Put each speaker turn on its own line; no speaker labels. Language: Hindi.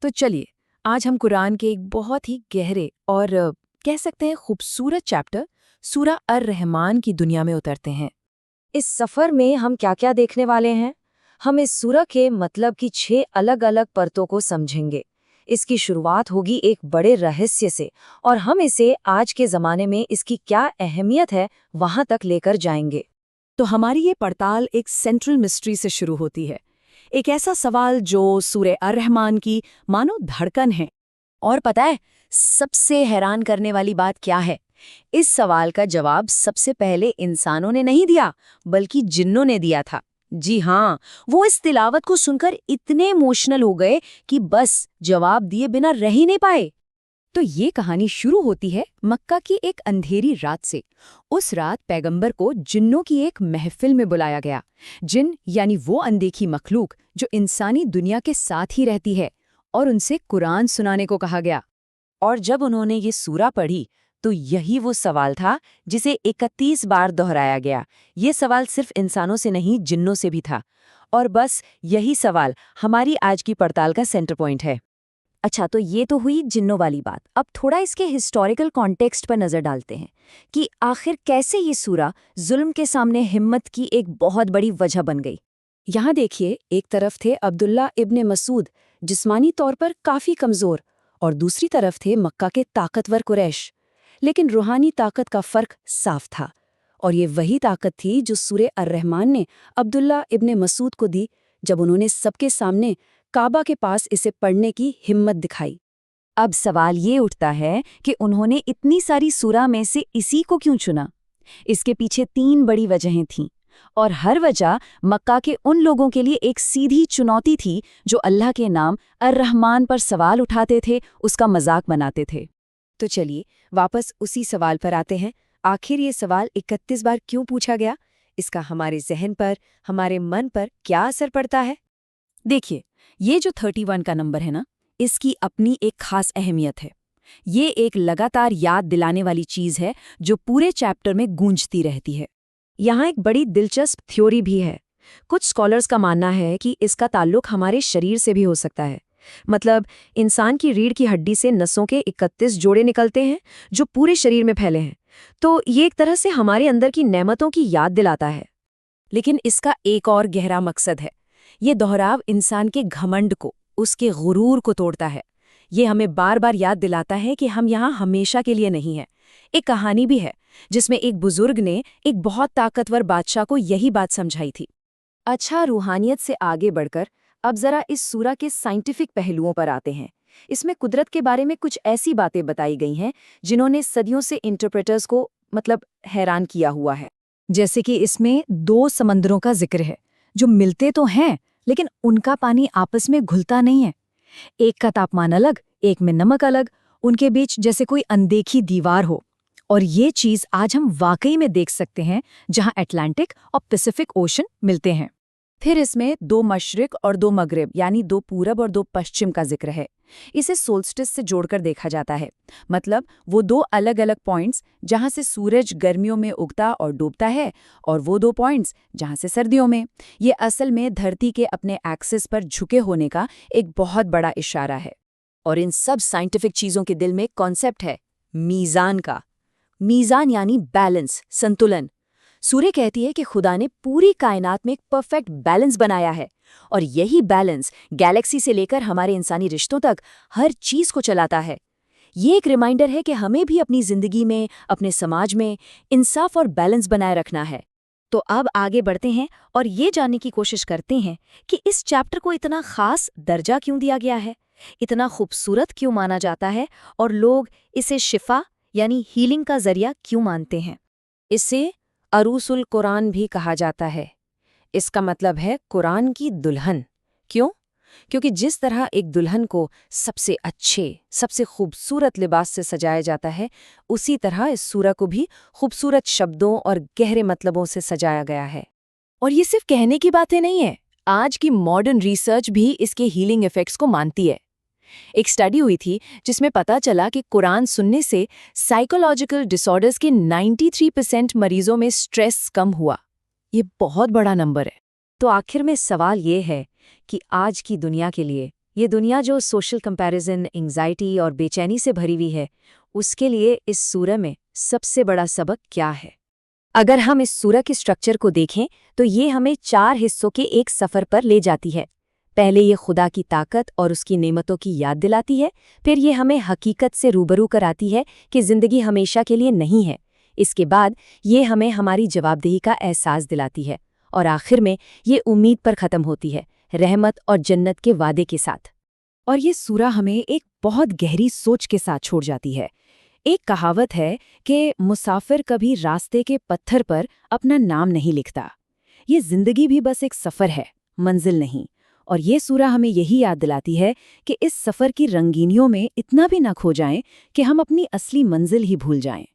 तो चलिए, आज हम कुरान के एक बहुत ही गहरे और कह सकते हैं खूबसूरत चैप्टर सूरा अर-रहमान की दुनिया में उतरते हैं।
इस सफर में हम क्या क्या देखने वाले हैं? हम इस सूरा के मतलब की 6 अलग-अलग परतों को समझेंगे। इसकी शुरुआत होगी एक बड़े रहस्य से और हम इसे आज के ज़माने में इसकी क्या अहमियत है वहां तक लेकर जाएंगे।
तो हमारी ये पड़ताल एक सेंट्रल मिस्ट्री से शुरू होती है। एक ऐसा सवाल जो सूरे अर-रहमान की मानो धड़कन है। और पता है, सबसे हैरान करने वाली बात क्या है? इस सवाल का जवाब सबसे पहले इंसानों ने नहीं दिया, बल्कि जिन्नों ने दिया था। जी हाँ, वो इस तिलावत को सुनकर इतने इमोशनल हो गए कि बस जवाब दिए बिना रह ही नहीं पाए। तो ये कहानी शुरू होती है मक्का की एक अंधेरी रात से। उस रात पैगंबर को जिन्नों की एक महफिल में बुलाया गया। जिन यानी वो अनदेखी मखलूक जो इंसानी दुनिया के साथ ही रहती है, और उनसे कुरान सुनाने को कहा गया।
और जब उन्होंने ये सूरा पढ़ी तो यही वो सवाल था जिसे 31 बार दोहराया गया। ये सवाल सिर्फ इंसानों से नहीं, जिन्नों से भी था। और बस यही सवाल हमारी आज की पड़ताल का सेंटर पॉइंट है।
अच्छा, तो ये तो हुई जिन्नों वाली बात। अब थोड़ा इसके हिस्टोरिकल कॉन्टेक्स्ट पर नज़र डालते हैं कि आखिर कैसे ये सूरा जुल्म के सामने हिम्मत की एक बहुत बड़ी वजह बन गई।
यहाँ देखिए, एक तरफ थे अब्दुल्ला इब्ने मसूद, जिस्मानी तौर पर काफ़ी कमज़ोर, और दूसरी तरफ थे मक्का के ताकतवर कुरैश। लेकिन रूहानी ताकत का फ़र्क साफ था, और ये वही ताकत थी जो सूरे अर-रहमान ने अब्दुल्ला इब्ने मसूद को दी जब उन्होंने सबके सामने काबा के पास इसे पढ़ने की हिम्मत दिखाई।
अब सवाल ये उठता है कि उन्होंने इतनी सारी सूरा में से इसी को क्यों चुना। इसके पीछे 3 बड़ी वजहें थीं, और हर वजह मक्का के उन लोगों के लिए एक सीधी चुनौती थी जो अल्लाह के नाम अर-रहमान पर सवाल उठाते थे, उसका मजाक बनाते थे।
तो चलिए वापस उसी सवाल पर आते हैं। आखिर ये सवाल 31 बार क्यों पूछा गया? इसका हमारे जहन पर, हमारे मन पर क्या असर पड़ता है? देखिए, ये जो 31 का नंबर है ना, इसकी अपनी एक खास अहमियत है। ये एक लगातार याद दिलाने वाली चीज़ है जो पूरे चैप्टर में गूंजती रहती है।
यहाँ एक बड़ी दिलचस्प थ्योरी भी है। कुछ स्कॉलर्स का मानना है कि इसका ताल्लुक हमारे शरीर से भी हो सकता है। मतलब इंसान की रीढ़ की हड्डी से नसों के 31 जोड़े निकलते हैं जो पूरे शरीर में फैले हैं। तो ये एक तरह से हमारे अंदर की नेमतों की याद दिलाता है।
लेकिन इसका एक और गहरा मकसद है। ये दोहराव इंसान के घमंड को, उसके गुरूर को तोड़ता है। ये हमें बार बार याद दिलाता है कि हम यहाँ हमेशा के लिए नहीं हैं। एक कहानी भी है जिसमें एक बुजुर्ग ने एक बहुत ताकतवर बादशाह को यही बात समझाई थी। अच्छा, रूहानियत से आगे बढ़कर अब जरा इस सूरा के साइंटिफिक पहलुओं पर आते हैं। इसमें कुदरत के बारे में कुछ ऐसी बातें बताई गई हैं जिन्होंने सदियों से इंटरप्रेटर्स को हैरान किया हुआ है। जैसे कि इसमें 2 समंदरों का जिक्र है जो मिलते तो हैं, लेकिन उनका पानी आपस में घुलता नहीं है। एक का तापमान अलग, एक में नमक अलग, उनके बीच जैसे कोई अनदेखी दीवार हो। और ये चीज़ आज हम वाकई में देख सकते हैं जहां अटलांटिक और पैसिफिक ओशन मिलते हैं। फिर इसमें 2 मशरिक और 2 मगरिब यानी 2 पूरब और 2 पश्चिम का जिक्र है। इसे सोल्स्टिस से जोड़कर देखा जाता है। मतलब वो 2 अलग अलग पॉइंट्स जहां से सूरज गर्मियों में उगता और डूबता है, और वो 2 पॉइंट्स जहां से सर्दियों में। ये असल में धरती के अपने एक्सिस पर झुके होने का एक बहुत बड़ा इशारा है। और इन सब साइंटिफिक चीज़ों के दिल में कॉन्सेप्ट है मीज़ान का। मीज़ान यानी बैलेंस, संतुलन। सूर्य कहती है कि खुदा ने पूरी कायनात में एक परफेक्ट बैलेंस बनाया है, और यही बैलेंस गैलेक्सी से लेकर हमारे इंसानी रिश्तों तक हर चीज़ को चलाता है। ये एक रिमाइंडर है कि हमें भी अपनी ज़िंदगी में, अपने समाज में इंसाफ और बैलेंस बनाए रखना है। तो अब आगे बढ़ते हैं और ये जानने की कोशिश करते हैं कि इस चैप्टर को इतना खास दर्जा क्यों दिया गया है, इतना खूबसूरत क्यों माना जाता है, और लोग इसे शिफा यानी हीलिंग का जरिया क्यों मानते हैं। इसे अरूसुल कुरान भी कहा जाता है। इसका मतलब है कुरान की दुल्हन। क्यों? क्योंकि जिस तरह एक दुल्हन को सबसे अच्छे, सबसे खूबसूरत लिबास से सजाया जाता है, उसी तरह इस सूरा को भी खूबसूरत शब्दों और गहरे मतलबों से सजाया गया है। और ये सिर्फ कहने की बातें नहीं है। आज की मॉडर्न रिसर्च भी इसके हीलिंग इफेक्ट्स को मानती है। एक स्टडी हुई थी जिसमें पता चला कि कुरान सुनने से साइकोलॉजिकल डिसऑर्डर्स के 93% मरीजों में स्ट्रेस कम हुआ। ये बहुत बड़ा नंबर है।
तो आखिर में सवाल ये है कि आज की दुनिया के लिए ये दुनिया जो सोशल कंपैरिजन, एंग्जाइटी और बेचैनी से भरी हुई है, उसके लिए इस सूरह में सबसे बड़ा सबक क्या है?
अगर हम इस सूरह के स्ट्रक्चर को देखें तो ये हमें 4 हिस्सों के एक सफ़र पर ले जाती है। पहले ये खुदा की ताकत और उसकी नेमतों की याद दिलाती है, फिर ये हमें हकीकत से रूबरू कराती है कि ज़िंदगी हमेशा के लिए नहीं है। इसके बाद ये हमें हमारी जवाबदेही का एहसास दिलाती है और आखिर में ये उम्मीद पर ख़त्म होती है, रहमत और जन्नत के वादे के साथ।
और ये सूरा हमें एक बहुत गहरी सोच के साथ छोड़ जाती है। एक कहावत है कि मुसाफिर कभी रास्ते के पत्थर पर अपना नाम नहीं लिखता। ये जिंदगी भी बस एक सफ़र है, मंजिल नहीं। और ये सूरा हमें यही याद दिलाती है कि इस सफ़र की रंगीनियों में इतना भी ना खो जाएं कि हम अपनी असली मंजिल ही भूल जाएं।